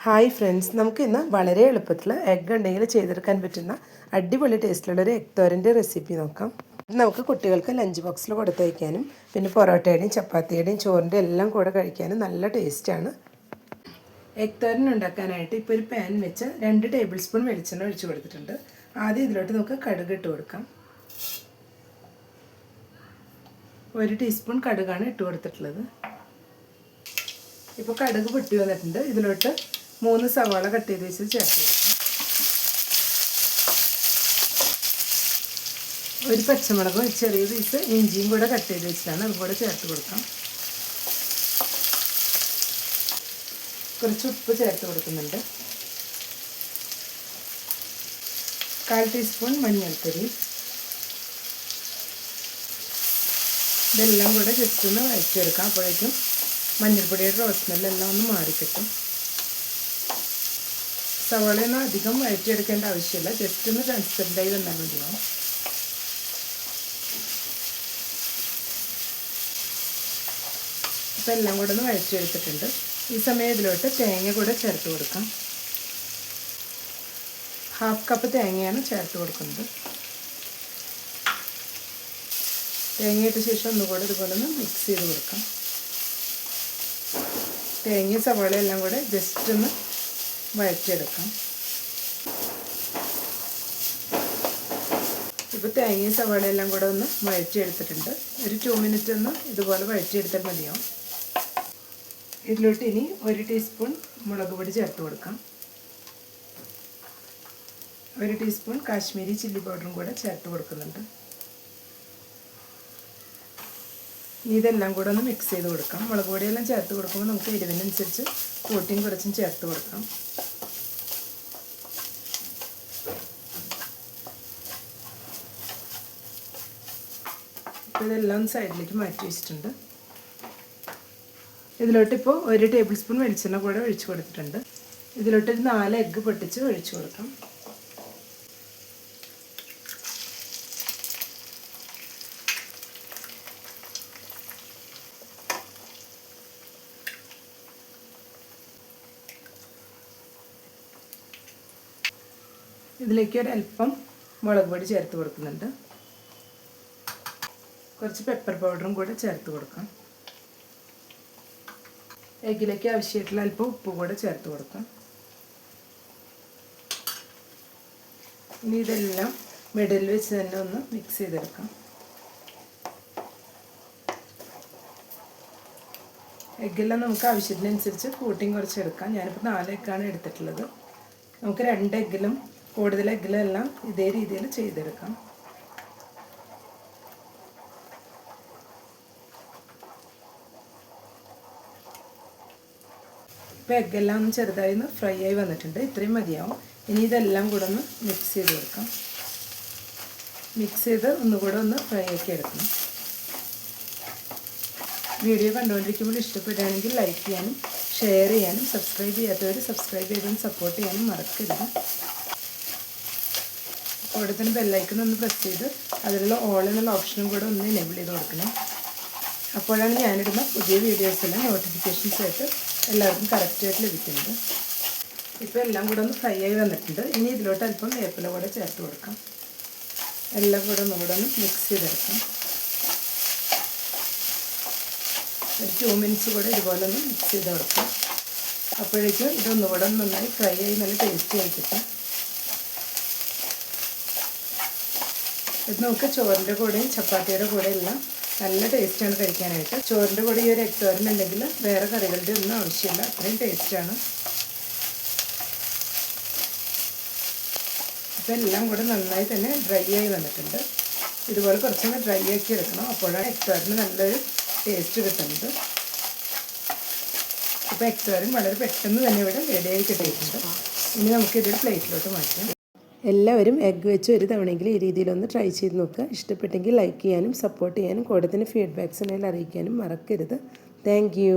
Hi friends, നമുക്കിന്ന് വളരെ എളുപ്പത്തിൽ എഗ്ഗ് ഉണ്ടെങ്കിൽ ചെയ്തെടുക്കാൻ പറ്റുന്ന അടിപൊളി ടേസ്റ്റിലുള്ളൊരു എഗ് തോരൻ്റെ റെസിപ്പി നോക്കാം. നമുക്ക് കുട്ടികൾക്ക് ലഞ്ച് ബോക്സിൽ കൊടുത്തയക്കാനും പിന്നെ പൊറോട്ടയുടെയും ചപ്പാത്തിയുടെയും ചോറിൻ്റെ എല്ലാം കൂടെ കഴിക്കാനും നല്ല ടേസ്റ്റാണ്. എഗ് തോരൻ ഉണ്ടാക്കാനായിട്ട് ഇപ്പോൾ ഒരു പാൻ വെച്ച് 2 ടേബിൾ സ്പൂൺ വെളിച്ചെണ്ണ ഒഴിച്ച് കൊടുത്തിട്ടുണ്ട്. ആദ്യം ഇതിലോട്ട് നമുക്ക് കടുക് ഇട്ട് കൊടുക്കാം. 1 ടീസ്പൂൺ കടുകാണ് ഇട്ട് കൊടുത്തിട്ടുള്ളത്. ഇപ്പോൾ കടുക് പൊട്ടി വന്നിട്ടുണ്ട്. ഇതിലോട്ട് 3 സവാള കട്ട് ചെയ്ത് വെച്ച് ചേർത്ത് കൊടുക്കാം. 1 പച്ചമുളകും ചെറിയ പീസ് ഇഞ്ചിയും കൂടെ കട്ട് ചെയ്ത് വെച്ചിട്ടാണ് അതും കൂടെ ചേർത്ത് കൊടുക്കാം. കുറച്ച് ഉപ്പ് ചേർത്ത് കൊടുക്കുന്നുണ്ട്. 1/4 ടീസ്പൂൺ മഞ്ഞൾപ്പൊടി. ഇതെല്ലാം കൂടെ ജസ്റ്റ് ഒന്ന് വഴറ്റിയെടുക്കാം. അപ്പോഴേക്കും മഞ്ഞൾപ്പൊടിയുടെ റോസ് സ്മെല്ലെല്ലാം ഒന്ന് മാറിക്കിട്ടും. സവാളയൊന്നും അധികം വഴറ്റിയെടുക്കേണ്ട ആവശ്യമില്ല, ജസ്റ്റ് ഒന്ന് ട്രാൻസ്പെറൻ്റായി വന്നാൽ മതിയാവും. ഇപ്പം എല്ലാം കൂടെ ഒന്ന് വഴറ്റിയെടുത്തിട്ടുണ്ട്. ഈ സമയം ഇതിലോട്ട് തേങ്ങ കൂടെ ചേർത്ത് കൊടുക്കാം. 1/2 കപ്പ് തേങ്ങയാണ് ചേർത്ത് കൊടുക്കുന്നത്. തേങ്ങയിട്ട ശേഷം ഒന്നുകൂടെ ഇതുപോലെ ഒന്ന് മിക്സ് ചെയ്ത് കൊടുക്കാം. തേങ്ങയും സവാളയും എല്ലാം കൂടെ ജസ്റ്റ് ഒന്ന് വഴറ്റിയെടുക്കാം. ഇപ്പോൾ തേങ്ങയും സവാളയും എല്ലാം കൂടെ ഒന്ന് വഴറ്റിയെടുത്തിട്ടുണ്ട്. ഒരു 2 മിനിറ്റ് ഒന്ന് ഇതുപോലെ വഴറ്റിയെടുത്താൽ മതിയാവും. ഇതിലോട്ട് ഇനി 1 ടീസ്പൂൺ മുളക് പൊടി ചേർത്ത് കൊടുക്കാം. 1 ടീസ്പൂൺ കാശ്മീരി ചില്ലി പൗഡറും കൂടെ ചേർത്ത് കൊടുക്കുന്നുണ്ട്. ഇനി ഇതെല്ലാം കൂടെ ഒന്ന് മിക്സ് ചെയ്ത് കൊടുക്കാം. മുളക് പൊടിയെല്ലാം ചേർത്ത് കൊടുക്കുമ്പോൾ നമുക്ക് എരിവിനനുസരിച്ച് കൂട്ടിയും കുറച്ചും ചേർത്ത് കൊടുക്കാം. ഇപ്പോൾ ഇതെല്ലാം സൈഡിലേക്ക് മാറ്റി വെച്ചിട്ടുണ്ട്. ഇതിലോട്ടിപ്പോൾ 1 ടേബിൾ സ്പൂൺ വെളിച്ചെണ്ണ കൂടെ ഒഴിച്ച് കൊടുത്തിട്ടുണ്ട്. ഇതിലോട്ടൊരു 4 എഗ്ഗ് പൊട്ടിച്ച് ഒഴിച്ച് കൊടുക്കാം. ഇതിലേക്ക് ഒരല്പം മുളക് പൊടി ചേർത്ത് കൊടുക്കുന്നുണ്ട്. കുറച്ച് പെപ്പർ പൗഡറും കൂടെ ചേർത്ത് കൊടുക്കാം. എഗ്ഗിലേക്ക് ആവശ്യമായിട്ടുള്ള അല്പം ഉപ്പ് കൂടെ ചേർത്ത് കൊടുക്കാം. ഇനി ഇതെല്ലാം മിഡിൽ വെച്ച് തന്നെ ഒന്ന് മിക്സ് ചെയ്തെടുക്കാം. എഗ്ഗെല്ലാം നമുക്ക് ആവശ്യത്തിനനുസരിച്ച് കൂട്ടിയും കുറച്ചെടുക്കാം. ഞാനിപ്പോൾ 4 എഗ്ഗാണ് എടുത്തിട്ടുള്ളത്. നമുക്ക് 2 എഗ്ഗിലും കൂടുതൽ എഗ്ഗിലെല്ലാം ഇതേ രീതിയിൽ ചെയ്തെടുക്കാം. ഇപ്പോൾ എഗ്ഗെല്ലാം ഒന്ന് ചെറുതായി ഒന്ന് ഫ്രൈ ആയി വന്നിട്ടുണ്ട്. ഇത്രയും മതിയാവും. ഇനി ഇതെല്ലാം കൂടെ ഒന്ന് മിക്സ് ചെയ്ത് കൊടുക്കാം. മിക്സ് ചെയ്ത് ഒന്നുകൂടെ ഒന്ന് ഫ്രൈ ആക്കി എടുക്കണം. വീഡിയോ കണ്ടുകൊണ്ടിരിക്കുമ്പോൾ ഇഷ്ടപ്പെടുകയാണെങ്കിൽ ലൈക്ക് ചെയ്യാനും ഷെയർ ചെയ്യാനും സബ്സ്ക്രൈബ് ചെയ്യാത്തവർ സബ്സ്ക്രൈബ് ചെയ്തും സപ്പോർട്ട് ചെയ്യാനും മറക്കരുത്. കൂടെ തന്നെ ബെല്ലൈക്കൺ ഒന്ന് പ്രസ് ചെയ്ത് അതിലുള്ള ഓൾ എന്നുള്ള ഓപ്ഷനും കൂടെ ഒന്ന് എനേബിൾ ചെയ്ത് കൊടുക്കണം. അപ്പോഴാണ് ഞാനിടുന്ന പുതിയ വീഡിയോസെല്ലാം നോട്ടിഫിക്കേഷൻസ് ആയിട്ട് എല്ലാവർക്കും കറക്റ്റായിട്ട് ലഭിക്കുന്നത്. ഇപ്പോൾ എല്ലാം കൂടെ ഒന്ന് ഫ്രൈ ആയി വന്നിട്ടുണ്ട്. ഇനി ഇതിലോട്ട് അല്പം വേപ്പില കൂടെ ചേർത്ത് കൊടുക്കാം. എല്ലാം കൂടെ ഒന്നുകൂടെ ഒന്ന് മിക്സ് ചെയ്തെടുക്കാം. ഒരു 2 മിനിറ്റ്സ് കൂടെ ഇതുപോലെ ഒന്ന് മിക്സ് ചെയ്ത് കൊടുക്കാം. അപ്പോഴേക്കും ഇതൊന്നുകൂടെ നന്നായി ഫ്രൈ ആയി നല്ല ടേസ്റ്റി ആയി കിട്ടും. ഇത് നമുക്ക് ചോറിൻ്റെ കൂടെയും ചപ്പാത്തിയുടെ കൂടെ എല്ലാം നല്ല ടേസ്റ്റാണ് കഴിക്കാനായിട്ട്. ചോറിൻ്റെ കൂടെ ഈ ഒരു എഗ് തോരൻ ഉണ്ടെങ്കിൽ വേറെ കറികളുടെ ഒന്നും ആവശ്യമില്ല, അത്രയും ടേസ്റ്റാണ്. അപ്പോൾ എല്ലാം കൂടെ നന്നായി തന്നെ ഡ്രൈ ആയി വന്നിട്ടുണ്ട്. ഇതുപോലെ കുറച്ചൊന്ന് ഡ്രൈ ആക്കി എടുക്കണം. അപ്പോഴാണ് എഗ് തോരന് നല്ലൊരു ടേസ്റ്റ് കിട്ടുന്നത്. അപ്പോൾ എഗ് തോരൻ വളരെ പെട്ടെന്ന് തന്നെ ഇവിടെ റെഡിയായി കിട്ടിയിട്ടുണ്ട്. ഇനി നമുക്കിതൊരു പ്ലേറ്റിലോട്ട് മാറ്റാം. എല്ലാവരും എഗ്ഗ് വെച്ച് ഒരു തവണയെങ്കിലും ഈ രീതിയിലൊന്ന് ട്രൈ ചെയ്ത് നോക്കുക. ഇഷ്ടപ്പെട്ടെങ്കിൽ ലൈക്ക് ചെയ്യാനും സപ്പോർട്ട് ചെയ്യാനും കൂടെ തന്നെ ഫീഡ്ബാക്ക്സ് ഉണ്ടെങ്കിൽ അറിയിക്കാനും മറക്കരുത്. Thank you.